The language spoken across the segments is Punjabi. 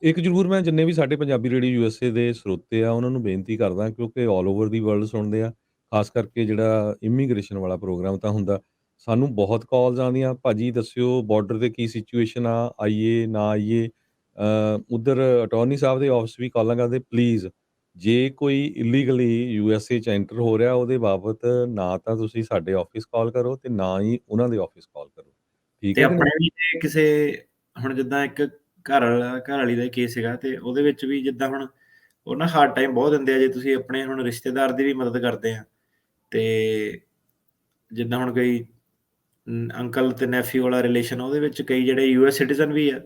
ਇੱਕ ਜ਼ਰੂਰ ਮੈਂ ਜਿੰਨੇ ਵੀ ਸਾਡੇ ਪੰਜਾਬੀ ਰੇਡੀਓ ਯੂਐਸਏ ਦੇ ਸਰੋਤੇ ਆ, ਉਹਨਾਂ ਨੂੰ ਬੇਨਤੀ ਕਰਦਾ ਕਿਉਂਕਿ ਆਲ ਓਵਰ ਦੀ ਵਰਲਡ ਸੁਣਦੇ ਆ। ਖ਼ਾਸ ਕਰਕੇ ਜਿਹੜਾ ਇਮੀਗ੍ਰੇਸ਼ਨ ਵਾਲਾ ਪ੍ਰੋਗਰਾਮ ਤਾਂ ਹੁੰਦਾ, ਸਾਨੂੰ ਬਹੁਤ ਕਾਲਸ ਆਉਂਦੀਆਂ, "ਭਾਜੀ ਦੱਸਿਓ ਬਾਰਡਰ 'ਤੇ ਕੀ ਸਿਚੁਏਸ਼ਨ ਆ, ਆਈਏ, ਨਾ ਆਈਏ?" ਉੱਧਰ ਅਟਾਰਨੀ ਸਾਹਿਬ ਦੇ ਆਫਿਸ ਵੀ ਕਾਲਾਂ ਕਰਦੇ, "ਪਲੀਜ਼ ਜੇ ਕੋਈ ਇਲੀਗਲੀ ਯੂਐਸਏ 'ਚ ਐਂਟਰ ਹੋ ਰਿਹਾ, ਉਹਦੇ ਬਾਬਤ ਨਾ ਤਾਂ ਤੁਸੀਂ ਸਾਡੇ ਆਫਿਸ ਕਾਲ ਕਰੋ ਤੇ ਨਾ ਹੀ ਉਹਨਾਂ ਦੇ ਆਫਿਸ ਕਾਲ ਕਰੋ।" ਠੀਕ ਤੇ ਹੈ ਕਿ ਨਹੀਂ? ਆਪਣੇ ਵੀ ਜੇ ਕਿਸੇ ਹੁਣ ਜਿੱਦਾਂ ਇੱਕ ਘਰਵਾਲੀ ਦਾ ਕੇਸ ਸੀਗਾ ਤੇ ਉਹਦੇ ਵਿੱਚ ਵੀ ਜਿੱਦਾਂ ਹੁਣ ਉਹ ਨਾ ਹਾਰਡ ਟਾਈਮ ਬਹੁਤ ਦਿੰਦੇ ਆ ਜੇ ਤੁਸੀਂ ਆਪਣੇ ਹੁਣ ਰਿਸ਼ਤੇਦਾਰ ਦੀ ਵੀ ਮਦਦ ਕਰਦੇ ਆ ਤੇ ਜਿੱਦਾਂ ਹੁਣ ਕੋਈ ਅੰਕਲ ਤੇ ਨੈਫਿਊ ਵਾਲਾ ਰਿਲੇਸ਼ਨ ਉਹਦੇ ਵਿੱਚ ਕਈ ਜਿਹੜੇ ਯੂਐਸ ਸਿਟੀਜ਼ਨ ਵੀ ਆ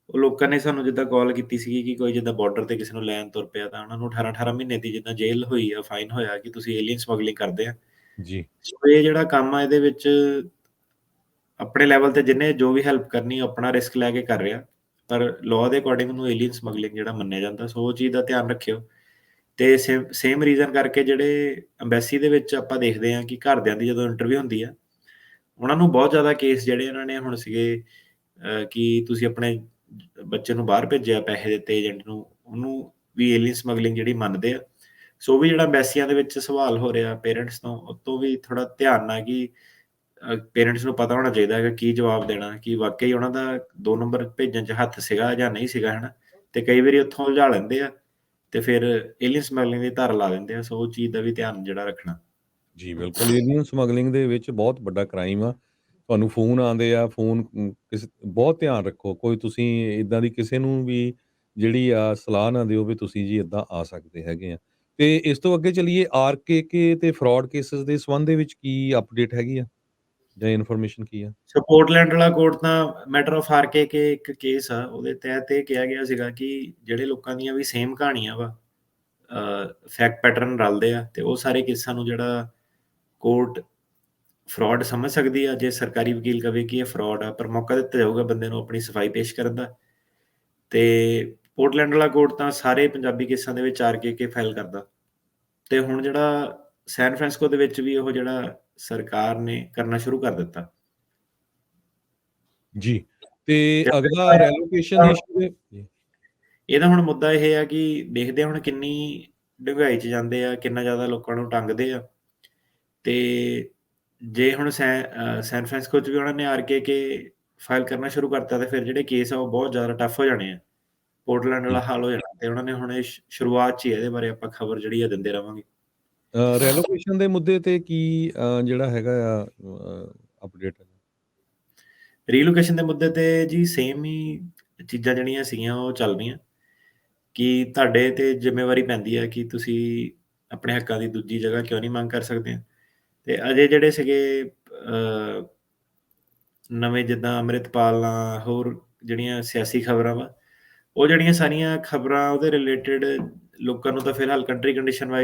ਉਹ ਲੋਕਾਂ ਨੇ ਸਾਨੂੰ ਜਿੱਦਾਂ ਕਾਲ ਕੀਤੀ ਸੀਗੀ ਕਿ ਕੋਈ ਜਿੱਦਾਂ ਬਾਰਡਰ ਤੇ ਕਿਸੇ ਨੂੰ ਲੈਣ ਤੁਰ ਪਿਆ ਤਾਂ ਉਹਨਾਂ ਨੂੰ 18-18 ਮਹੀਨੇ ਦੀ ਜਿੱਦਾਂ ਜੇਲ੍ਹ ਹੋਈ ਆ, ਫਾਈਨ ਹੋਇਆ ਕਿ ਤੁਸੀਂ ਏਲੀਅਨ ਸਮਗਲਿੰਗ ਕਰਦੇ ਆ। ਜੀ, ਸੋ ਇਹ ਜਿਹੜਾ ਕੰਮ ਆ ਇਹਦੇ ਵਿੱਚ ਆਪਣੇ ਲੈਵਲ ਤੇ ਜਿਹਨੇ ਜੋ ਵੀ ਹੈਲਪ ਕਰਨੀ ਉਹ ਆਪਣਾ ਰਿਸਕ ਲੈ ਕੇ ਕਰ ਰਿਹਾ। ਪਰ ਲਾਅ ਦੇ ਅਕੋਰਡਿੰਗ ਉਹਨੂੰ ਏਲੀਅਨ ਸਮਗਲਿੰਗ ਜਿਹੜਾ ਮੰਨਿਆ ਜਾਂਦਾ। ਸੋ ਉਹ ਚੀਜ਼ ਦਾ ਧਿਆਨ ਰੱਖਿਓ। ਤੇ ਸੇਮ ਰੀਜ਼ਨ ਕਰਕੇ ਜਿਹੜੇ ਅੰਬੈਸੀ ਦੇ ਵਿੱਚ ਆਪਾਂ ਦੇਖਦੇ ਹਾਂ ਕਿ ਘਰਦਿਆਂ ਦੀ ਜਦੋਂ ਇੰਟਰਵਿਊ ਹੁੰਦੀ ਆ, ਉਹਨਾਂ ਨੂੰ ਬਹੁਤ ਜ਼ਿਆਦਾ ਕੇਸ ਜਿਹੜੇ ਇਹਨਾਂ ਨੇ ਹੁਣ ਸੀਗੇ ਕਿ ਤੁਸੀਂ ਆਪਣੇ ਬੱਚੇ ਨੂੰ ਬਾਹਰ ਭੇਜਿਆ, ਪੈਸੇ ਦਿੱਤੇ ਏਜੰਟ ਨੂੰ, ਉਹਨੂੰ ਵੀ ਏਲੀਅਨ ਸਮਗਲਿੰਗ ਜਿਹੜੀ ਮੰਨਦੇ ਆ। ਸੋ ਉਹ ਵੀ ਜਿਹੜਾ ਅੰਬੈਸੀਆਂ ਦੇ ਵਿੱਚ ਸਵਾਲ ਹੋ ਰਿਹਾ ਪੇਰੈਂਟਸ ਤੋਂ, ਉਹ ਤੋਂ ਵੀ ਥੋੜ੍ਹਾ ਧਿਆਨ ਨਾਲ ਕਿ ਪੇਰੈਂਟਸ ਨੂੰ ਪਤਾ ਹੋਣਾ ਚਾਹੀਦਾ ਹੈਗਾ ਕੀ ਜਵਾਬ ਦੇਣਾ, ਕਿ ਵਾਕਈ ਉਹਨਾਂ ਦਾ 2 ਨੰਬਰ ਭੇਜਣ 'ਚ ਹੱਥ ਸੀਗਾ ਜਾਂ ਨਹੀਂ ਸੀਗਾ, ਹੈ ਨਾ? ਤੇ ਕਈ ਵਾਰੀ ਉੱਥੋਂ ਉਲਝਾ ਲੈਂਦੇ ਆ ਤੇ ਫਿਰ ਏਲੀਅਨ ਸਮਗਲਿੰਗ ਦੀ ਧਾਰਾ ਲਾ ਦਿੰਦੇ ਆ। ਸੋ ਉਹ ਚੀਜ਼ ਦਾ ਵੀ ਧਿਆਨ ਜਿਹੜਾ ਰੱਖਣਾ। ਜੀ ਬਿਲਕੁਲ, ਏਲੀਅਨ ਸਮਗਲਿੰਗ ਦੇ ਵਿੱਚ ਬਹੁਤ ਵੱਡਾ ਕ੍ਰਾਈਮ ਆ। ਤੁਹਾਨੂੰ ਫ਼ੋਨ ਆਉਂਦੇ ਆ, ਫ਼ੋਨ ਬਹੁਤ ਧਿਆਨ ਰੱਖੋ, ਕੋਈ ਤੁਸੀਂ ਇੱਦਾਂ ਦੀ ਕਿਸੇ ਨੂੰ ਵੀ ਜਿਹੜੀ ਆ ਸਲਾਹ ਨਾ ਦਿਓ ਵੀ ਤੁਸੀਂ ਜੀ ਇੱਦਾਂ ਆ ਸਕਦੇ ਹੈਗੇ ਆ। ਤੇ ਇਸ ਤੋਂ ਅੱਗੇ ਚੱਲੀਏ, ਆਰਕੇਕੇ ਤੇ ਫਰੌਡ ਕੇਸਿਸ ਦੇ ਸੰਬੰਧ ਦੇ ਵਿੱਚ ਕੀ ਅਪਡੇਟ ਹੈਗੀ ਆ ਜਾਂ ਇਨਫੋਰਮੇਸ਼ਨ ਕੀ ਆ? ਸੋ ਪੋਰਟਲੈਂਡ ਵਾਲਾ ਕੋਰਟ ਤਾਂ ਮੈਟਰ ਆਫ ਆਰਕੇਕੇ ਇੱਕ ਕੇਸ ਆ, ਉਹਦੇ ਤਹਿਤ ਇਹ ਕਿਹਾ ਗਿਆ ਸੀਗਾ ਕਿ ਜਿਹੜੇ ਲੋਕਾਂ ਦੀਆਂ ਵੀ ਸੇਮ ਕਹਾਣੀਆਂ ਵਾ, ਫੈਕਟ ਪੈਟਰਨ ਰਲਦੇ ਆ ਤੇ ਉਹ ਸਾਰੇ ਕੇਸਾਂ ਨੂੰ ਜਿਹੜਾ ਕੋਰਟ ਫਰੌਡ ਸਮਝ ਸਕਦੀ ਆ। ਜੇ ਸਰਕਾਰੀ ਵਕੀਲ ਕਵੇ ਕਿ ਇਹ ਫਰੌਡ ਆ, ਪਰ ਮੌਕਾ ਦਿੱਤਾ ਜਾਊਗਾ ਬੰਦੇ ਨੂੰ ਆਪਣੀ ਸਫਾਈ ਪੇਸ਼ ਕਰਨ ਦਾ। ਤੇ ਪੋਰਟਲੈਂਡ ਵਾਲਾ ਕੋਰਟ ਤਾਂ ਸਾਰੇ ਪੰਜਾਬੀ ਕੇਸਾਂ ਦੇ ਵਿੱਚ ਆਰਕੇਕੇ ਫਾਈਲ ਕਰਦਾ। ਤੇ ਹੁਣ ਜਿਹੜਾ ਸੈਨ ਫਰਾਂਸਿਸਕੋ ਦੇ ਵਿੱਚ ਵੀ ਉਹ ਜਿਹੜਾ ਸਰਕਾਰ ਨੇ ਕਰਨਾ ਸ਼ੁਰੂ ਕਰ ਦਿੱਤਾ। ਜੀ, ਤੇ ਤੇ ਅਗਲਾ ਰੈਲੋਕੇਸ਼ਨ ਇਸ਼ੂ ਦੇ ਜੀ, ਇਹਦਾ ਹੁਣ ਮੁੱਦਾ ਇਹ ਆ ਕਿ ਦੇਖਦੇ ਆ ਹੁਣ ਕਿੰਨੀ ਡੂੰਘਾਈ 'ਚ ਜਾਂਦੇ ਆ, ਕਿੰਨਾ ਜ਼ਿਆਦਾ ਲੋਕਾਂ ਨੂੰ ਟੰਗਦੇ ਆ। ਤੇ ਜੇ ਹੁਣ ਸੈਨ ਫਰਾਂਸਿਸਕੋ 'ਚ ਵੀ ਉਹਨਾਂ ਨੇ ਆਰਕੇਕੇ ਫਾਈਲ ਕਰਨਾ ਸ਼ੁਰੂ ਕਰਤਾ ਤੇ ਫਿਰ ਜਿਹੜੇ ਕੇਸ ਆ ਉਹ ਬਹੁਤ ਜ਼ਿਆਦਾ ਟਫ ਹੋ ਜਾਣੇ ਆ। ਪੋਰਟਲੈਂਡ ਵਾਲਾ ਜੀ। ਹਾਲ ਹੋ ਜਾਣਾ ਤੇ ਉਹਨਾਂ ਨੇ ਹੁਣ ਇਹ ਸ਼ੁਰੂਆਤ 'ਚ ਹੀ ਇਹਦੇ ਬਾਰੇ ਆਪਾਂ ਖਬਰ ਜਿਹੜੀ ਆ ਦਿੰਦੇ ਰਵਾਂਗੇ। ਰੈਲੋਕੇਸ਼ਨ ਦੇ ਮੁੱਦੇ ਤੇ ਕੀ ਜਿਹੜਾ ਹੈਗਾ ਆ ਅਪਡੇਟ ਹੈ? ਰੀਲੋਕੇਸ਼ਨ ਦੇ ਮੁੱਦੇ ਤੇ ਜੀ ਸੇਮ ਹੀ ਚੀਜ਼ਾਂ ਜਿਹੜੀਆਂ ਸੀਗੀਆਂ ਉਹ ਚੱਲ ਰਹੀਆਂ ਕਿ ਤੁਹਾਡੇ ਤੇ ਜ਼ਿੰਮੇਵਾਰੀ ਪੈਂਦੀ ਹੈ ਕਿ ਤੁਸੀਂ ਆਪਣੇ ਹੱਕਾਂ ਦੀ ਦੂਜੀ ਜਗ੍ਹਾ ਕਿਉਂ ਨਹੀਂ ਮੰਗ ਕਰ ਸਕਦੇ। ਤੇ ਅਜੇ ਜਿਹੜੇ ਸੀਗੇ ਨਵੇਂ ਜਿੱਦਾਂ ਅੰਮ੍ਰਿਤਪਾਲ ਨਾਲ ਹੋਰ ਜਿਹੜੀਆਂ ਸਿਆਸੀ ਖਬਰਾਂ ਵਾ, ਉਹ ਜਿਹੜੀਆਂ ਸਾਰੀਆਂ ਖਬਰਾਂ ਉਹਦੇ ਰਿਲੇਟਿਡ ਲੋਕਾਂ ਨੂੰ ਤਾਂ ਫਿਲਹਾਲ ਕੰਟਰੀ ਕੰਡੀਸ਼ਨ ਵਾਈਜ਼